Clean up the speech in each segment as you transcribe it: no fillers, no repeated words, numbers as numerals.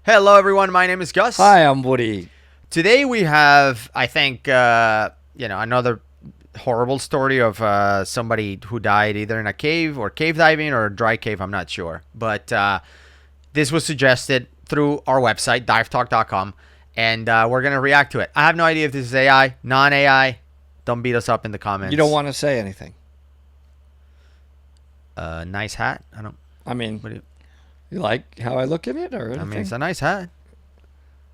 Hello, everyone. My name is Gus. Hi, I'm Woody. Today we have, I think, another horrible story of somebody who died either in a cave or cave diving or a dry cave. I'm not sure, but this was suggested through our website, divetalk.com, and we're gonna react to it. I have no idea if this is AI, non-AI. Don't beat us up in the comments. You don't want to say anything. Nice hat. I don't. I mean, What do you like how I look at it or anything? I mean, it's a nice hat.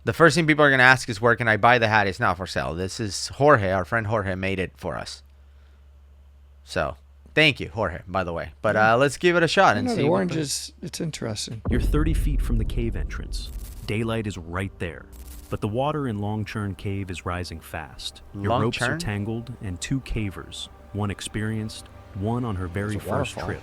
The first thing people are going to ask is, where can I buy the hat? It's not for sale. This is Jorge. Our friend Jorge made it for us. So, thank you, Jorge, by the way. But let's give it a shot and see. The orange is, it's interesting. You're 30 feet from the cave entrance. Daylight is right there. But the water in Long Churn Cave is rising fast. Your Long ropes are Churn? tangled, and two cavers, one experienced, one on her very There's a first waterfall. trip,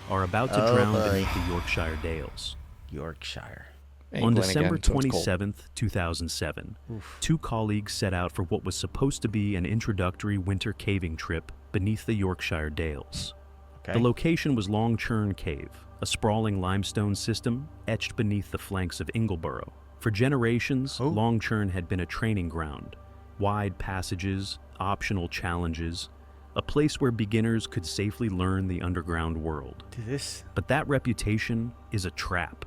are about to Oh, drown boy. beneath the Yorkshire Dales. Yorkshire. On England December again, so it's cold. 27th, 2007, two colleagues set out for what was supposed to be an introductory winter caving trip beneath the Yorkshire Dales. Okay. The location was Long Churn Cave, a sprawling limestone system etched beneath the flanks of Ingleborough. For generations, Oh. Long Churn had been a training ground, wide passages, optional challenges, a place where beginners could safely learn the underground world. This. But that reputation is a trap.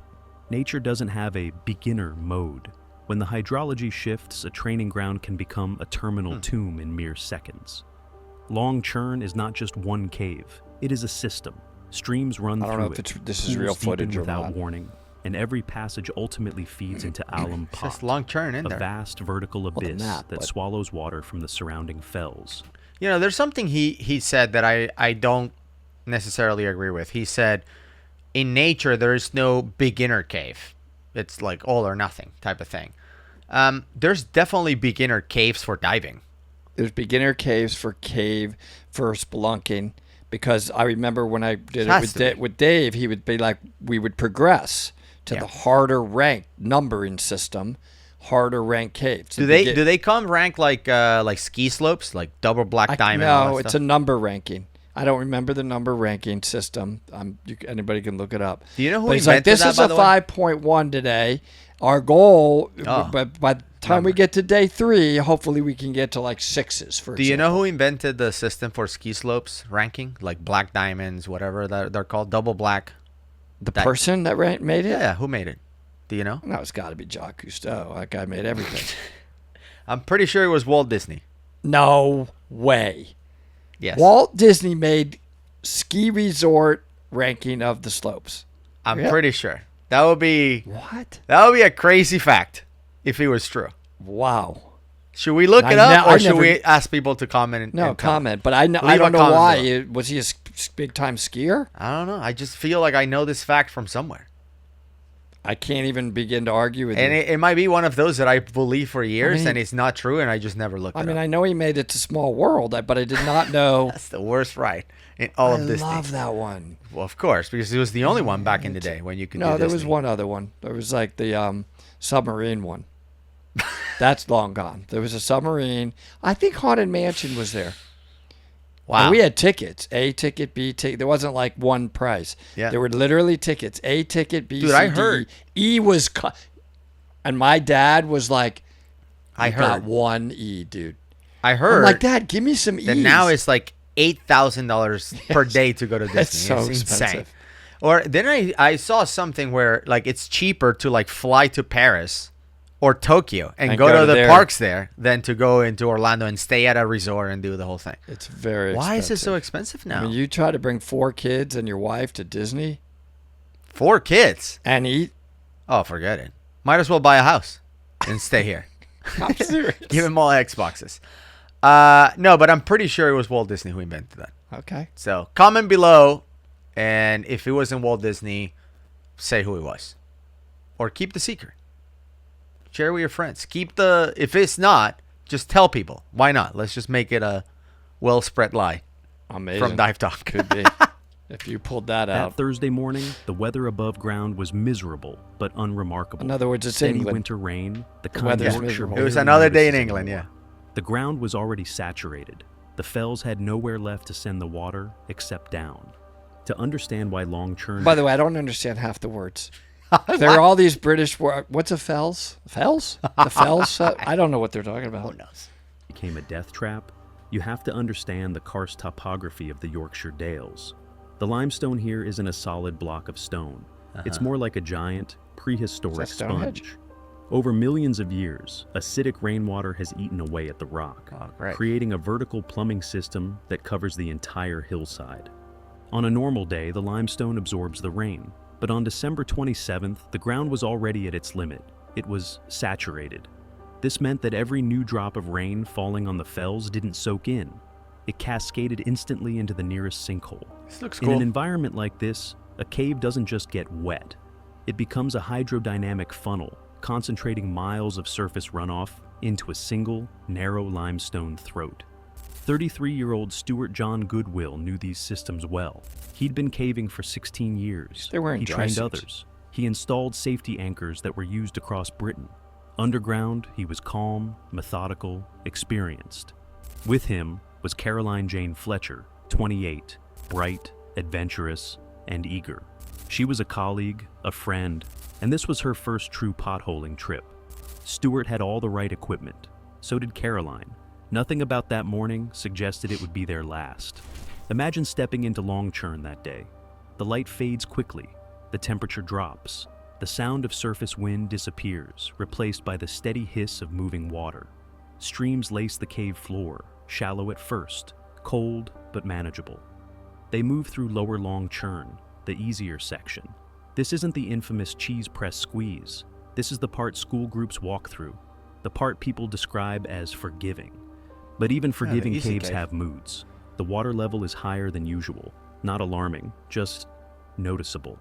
Nature doesn't have a beginner mode. When the hydrology shifts, a training ground can become a terminal tomb in mere seconds. Long Churn is not just one cave. It is a system. Streams run I don't through know if it. this is real pools deepen footage or without not. warning, and every passage ultimately feeds into Alum It's Pot, just Long Churn in a there. vast vertical the abyss map, that but- swallows water from the surrounding fells. You know, there's something he said that I don't necessarily agree with. He said, in nature, there is no beginner cave. It's like all or nothing type of thing. There's definitely beginner caves for diving. There's beginner caves for spelunking, because I remember when I did Has it to be. with Dave, he would be like, we would progress to Yeah. the harder ranked numbering system, harder ranked caves. Do they come ranked like ski slopes, like double black diamond? and all No, that it's stuff? a number ranking. I don't remember the number ranking system. Anybody can look it up. Do you know who But it's like, invented this that, is by a the way? 5.1 today. Our goal, Oh, but by the time we get to day 3, hopefully we can get to like 6s. For Do you know who invented the system for ski slopes ranking, like black diamonds, whatever they're called, double black? the person that made it? Yeah, who made it? Do you know? No, it's got to be Jacques Cousteau. That guy made everything. I'm pretty sure it was Walt Disney. No way. Yes. Walt Disney made ski resort ranking of the slopes. I'm Yeah. pretty sure. That would be What? a crazy fact if it was true. Wow. Should we look I it up, ne- or I should never- we ask people to comment? And No and tell? comment, but I Leave don't a know comment why. below. Was he a big time skier? I don't know. I just feel like I know this fact from somewhere, I can't even begin to argue with and you. it might be one of those that I believe for years, mean- and it's not true, and I just never looked. I it mean, up. I know he made it to Small World, but I did not know. That's the worst ride in all I of Disney. love that one. Well, of course, because it was the only one back in the day when you could. No, do there was Disney. one other one. There was like the submarine one. That's long gone. There was a submarine. I think Haunted Mansion was there. Wow. And we had tickets. A ticket, B ticket. There wasn't like one price. Yeah. There were literally tickets. A ticket, B, Dude, C, I D. heard- E was... and my dad was like, I "You got heard. one E, dude." I I'm heard like, Dad, give me some E's. that now it's like $8,000 per day to go to Disney. That's so it's insane. expensive. Or then I saw something where like it's cheaper to like fly to Paris or Tokyo and go to the there. parks there than to go into Orlando and stay at a resort and do the whole thing. It's very Why is it so expensive. expensive now? I mean, you try to bring 4 kids and your wife to Disney 4 kids. and eat. Oh, forget it. Might as well buy a house and stay here. I'm serious. Give them all Xboxes. No, but I'm pretty sure it was Walt Disney who invented that. Okay. So comment below, and if it wasn't Walt Disney, say who it was, or keep the secret. Share with your friends. If it's not, just tell people. Why not? Let's just make it a well spread lie Amazing. from Dive Talk. Could be. If you pulled that That out. Thursday morning, the weather above ground was miserable but unremarkable. In other words, it's Steady England. winter rain, the kind weather's Yorkshire miserable. It was barely another day in notices England, anymore. The ground was already saturated. The fells had nowhere left to send the water except down. To understand why Long Churn By the way, I don't understand half the words. There are all these British. What's a fells? Fells? The fells? I don't know what they're talking about. Who knows? Became a death trap, you have to understand the karst topography of the Yorkshire Dales. The limestone here isn't a solid block of stone. It's more like a giant, prehistoric Is that Stonehenge? sponge. Over millions of years, acidic rainwater has eaten away at the rock, Oh, great. creating a vertical plumbing system that covers the entire hillside. On a normal day, the limestone absorbs the rain, but on December 27th, the ground was already at its limit. It was saturated. This meant that every new drop of rain falling on the fells didn't soak in. It cascaded instantly into the nearest sinkhole. This looks In cool. an environment like this, a cave doesn't just get wet. It becomes a hydrodynamic funnel, concentrating miles of surface runoff into a single, narrow limestone throat. 33-year-old Stuart John Goodwill knew these systems well. He'd been caving for 16 years. They're wearing He dry trained suits. others. He installed safety anchors that were used across Britain. Underground, he was calm, methodical, experienced. With him was Caroline Jane Fletcher, 28, bright, adventurous, and eager. She was a colleague, a friend, and this was her first true potholing trip. Stuart had all the right equipment. So did Caroline. Nothing about that morning suggested it would be their last. Imagine stepping into Longchurn that day. The light fades quickly. The temperature drops. The sound of surface wind disappears, replaced by the steady hiss of moving water. Streams lace the cave floor, shallow at first, cold but manageable. They move through lower Longchurn, the easier section. This isn't the infamous cheese press squeeze. This is the part school groups walk through, the part people describe as forgiving. But even forgiving easy caves cave. have moods. The water level is higher than usual, not alarming, just noticeable.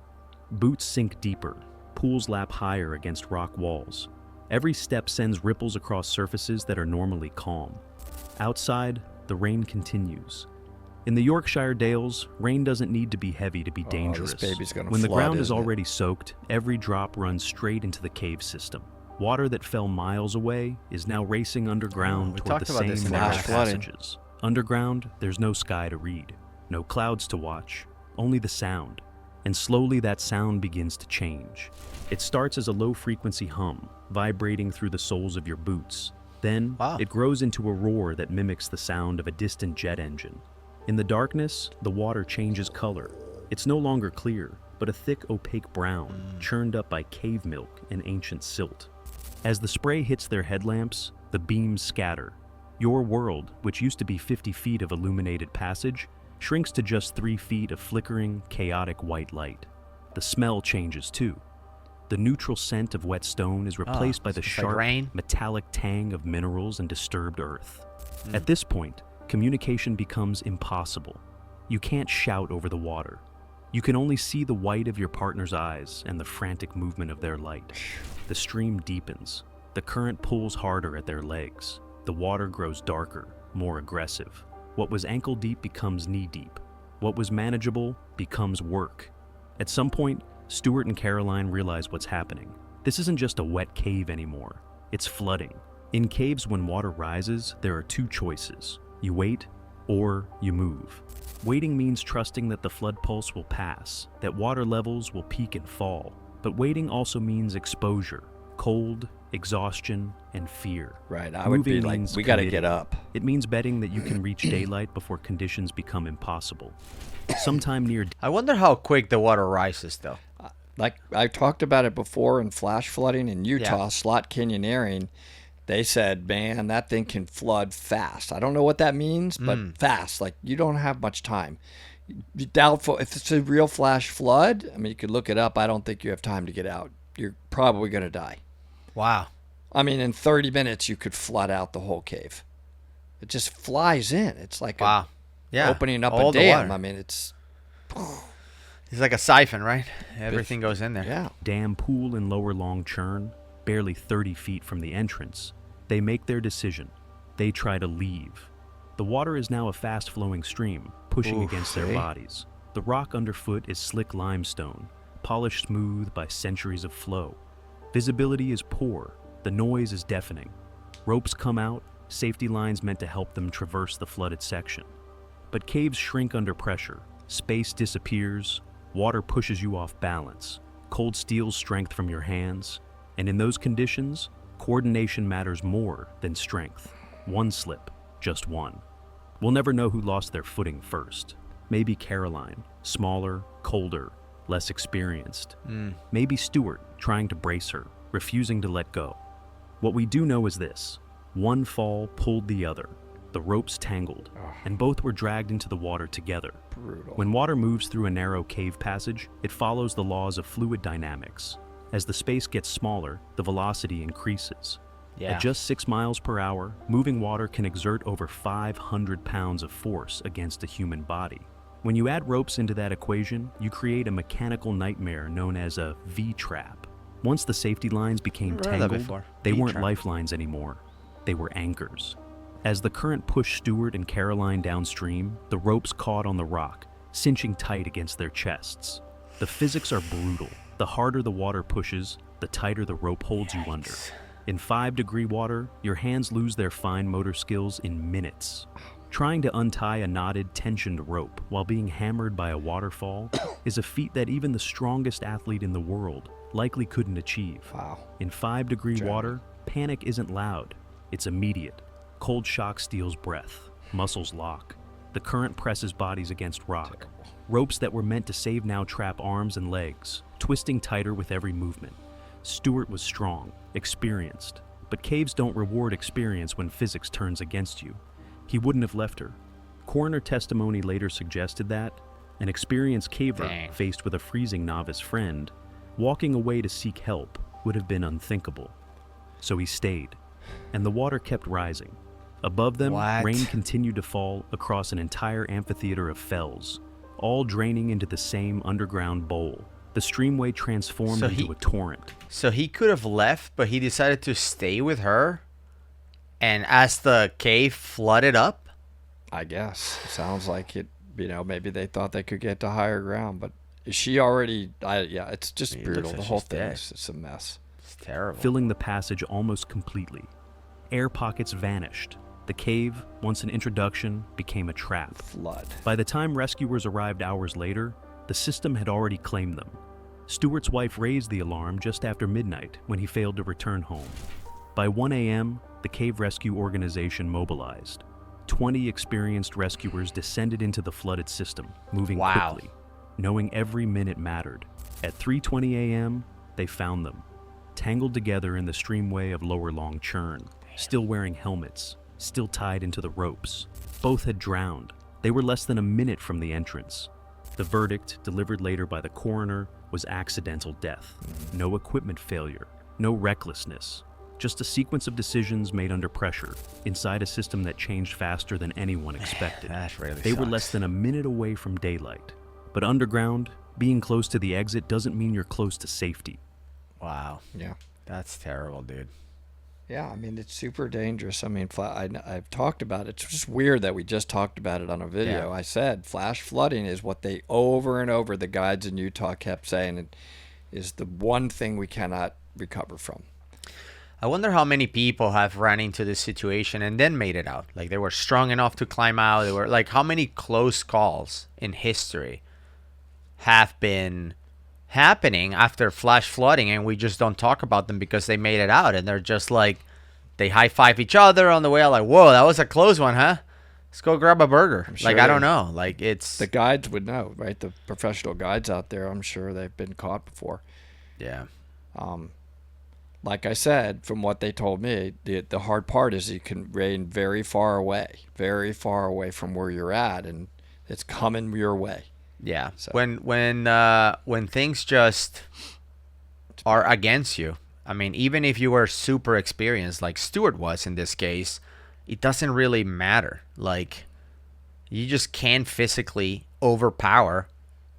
Boots sink deeper, pools lap higher against rock walls. Every step sends ripples across surfaces that are normally calm. Outside, the rain continues. In the Yorkshire Dales, rain doesn't need to be heavy to be dangerous. this baby's gonna When the flood, ground is isn't it? already soaked, every drop runs straight into the cave system. Water that fell miles away is now racing underground we toward talked the about this same in narrow flash flooding. passages. Underground, there's no sky to read, no clouds to watch, only the sound. And slowly that sound begins to change. It starts as a low-frequency hum, vibrating through the soles of your boots. Then, Wow. it grows into a roar that mimics the sound of a distant jet engine. In the darkness, the water changes color. It's no longer clear, but a thick, opaque brown, churned up by cave milk and ancient silt. As the spray hits their headlamps, the beams scatter. Your world, which used to be 50 feet of illuminated passage, shrinks to just 3 feet of flickering, chaotic white light. The smell changes too. The neutral scent of wet stone is replaced by the it's like sharp, rain? metallic tang of minerals and disturbed earth. At this point, communication becomes impossible. You can't shout over the water. You can only see the white of your partner's eyes and the frantic movement of their light. The stream deepens. The current pulls harder at their legs. The water grows darker, more aggressive. What was ankle deep becomes knee deep. What was manageable becomes work. At some point, Stuart and Caroline realize what's happening. This isn't just a wet cave anymore. It's flooding. In caves, when water rises, there are two choices. You wait, or you move. Waiting means trusting that the flood pulse will pass, that water levels will peak and fall. But waiting also means exposure, cold, exhaustion, and fear. Right, I would be Moving like, means we got to committing. get up. It means betting that you can reach daylight before conditions become impossible. Sometime near I wonder how quick the water rises, though. Like I talked about it before in flash flooding in Utah, slot canyoneering. They said, man, that thing can flood fast. I don't know what that means, but fast. Like you don't have much time. Doubtful if it's a real flash flood. I mean, you could look it up. I don't think you have time to get out. You're probably going to die. Wow. I mean, in 30 minutes, you could flood out the whole cave. It just flies in. It's like Wow. Yeah. opening up all a the dam. water. I mean, it's It's like a siphon, right? Everything goes in there. yeah. dam pool in Lower Longchurn, barely 30 feet from the entrance, they make their decision. They try to leave. The water is now a fast-flowing stream, pushing Oof, against their eh? bodies. The rock underfoot is slick limestone, polished smooth by centuries of flow. Visibility is poor. The noise is deafening. Ropes come out, safety lines meant to help them traverse the flooded section. But caves shrink under pressure. Space disappears. Water pushes you off balance. Cold steals strength from your hands, and in those conditions, coordination matters more than strength. One slip, just one. We'll never know who lost their footing first. Maybe Caroline, smaller, colder, less experienced. Maybe Stuart, trying to brace her, refusing to let go. What we do know is this: one fall pulled the other. The ropes tangled, and both were dragged into the water together. Brutal. When water moves through a narrow cave passage, it follows the laws of fluid dynamics. As the space gets smaller, the velocity increases. Yeah. At just 6 miles per hour, moving water can exert over 500 pounds of force against a human body. When you add ropes into that equation, you create a mechanical nightmare known as a V-trap. Once the safety lines became Never heard of that tangled, before. they weren't V-trap. lifelines anymore. They were anchors. As the current pushed Stuart and Caroline downstream, the ropes caught on the rock, cinching tight against their chests. The physics are brutal. The harder the water pushes, the tighter the rope holds you under. In 5-degree water, your hands lose their fine motor skills in minutes. Trying to untie a knotted, tensioned rope while being hammered by a waterfall is a feat that even the strongest athlete in the world likely couldn't achieve. Wow. In 5-degree water, panic isn't loud. It's immediate. Cold shock steals breath. Muscles lock. The current presses bodies against rock. Ropes that were meant to save now trap arms and legs, twisting tighter with every movement. Stuart was strong, experienced, but caves don't reward experience when physics turns against you. He wouldn't have left her. Coroner testimony later suggested that an experienced caver faced with a freezing novice friend, walking away to seek help would have been unthinkable. So he stayed, and the water kept rising. Above them, rain continued to fall across an entire amphitheater of fells, all draining into the same underground bowl. The streamway transformed into a torrent. So he could have left, but he decided to stay with her? And as the cave flooded up? I guess. Sounds like it, maybe they thought they could get to higher ground, but is she already, it's just brutal. The whole thing is it's a mess. It's terrible. Filling the passage almost completely. Air pockets vanished. The cave, once an introduction, became a trap. Flood. By the time rescuers arrived hours later, the system had already claimed them. Stuart's wife raised the alarm just after midnight when he failed to return home. By 1 a.m., the cave rescue organization mobilized. 20 experienced rescuers descended into the flooded system, moving quickly, knowing every minute mattered. At 3:20 a.m., they found them, tangled together in the streamway of Lower Long Churn, still wearing helmets, still tied into the ropes. Both had drowned. They were less than a minute from the entrance. The verdict, delivered later by the coroner, was accidental death. No equipment failure, no recklessness, just a sequence of decisions made under pressure, inside a system that changed faster than anyone expected. That really They were sucks. less than a minute away from daylight. But underground, being close to the exit doesn't mean you're close to safety. Wow. Yeah. That's terrible, dude. Yeah, I mean, it's super dangerous. I mean, I've talked about it. It's just weird that we just talked about it on a video. Yeah. I said flash flooding is what they over and over, the guides in Utah kept saying, it is the one thing we cannot recover from. I wonder how many people have run into this situation and then made it out. Like, they were strong enough to climb out. They were like, how many close calls in history have been happening after flash flooding, and we just don't talk about them because they made it out, and they're just like, they high-five each other on the way out, like, whoa, that was a close one, huh? Let's go grab a burger. Sure, like, I don't know. Like, it's... The guides would know, right? The professional guides out there, I'm sure they've been caught before. Yeah. Like I said, from what they told me, the hard part is you can rain very far away from where you're at, and it's coming your way. Yeah. So. When things just are against you, I mean, even if you were super experienced, like Stuart was in this case, it doesn't really matter. Like, you just can't physically overpower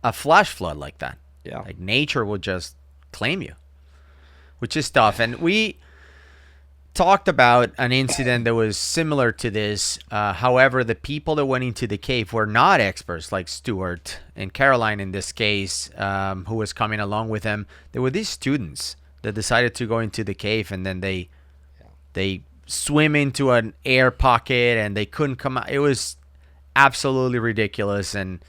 a flash flood like that. Yeah. Like, nature will just claim you, which is tough. And we talked about an incident that was similar to this. However, the people that went into the cave were not experts like Stuart and Caroline in this case, who was coming along with them. They were these students that decided to go into the cave, and then they swim into an air pocket and they couldn't come out. It was absolutely ridiculous. And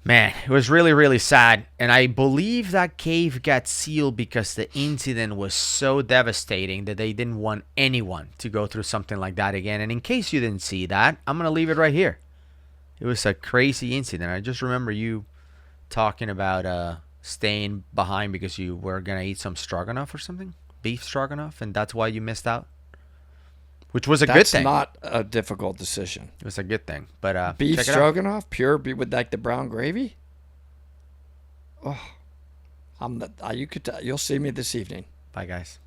Man, it was really, really sad. And I believe that cave got sealed because the incident was so devastating that they didn't want anyone to go through something like that again. And in case you didn't see that, I'm going to leave it right here. It was a crazy incident. I just remember you talking about staying behind because you were going to eat some stroganoff or something, beef stroganoff, and that's why you missed out, which was a good thing. That's not a difficult decision. It was a good thing. But beef check it out. stroganoff, pure with like the brown gravy. Oh, you'll see me this evening. Bye, guys.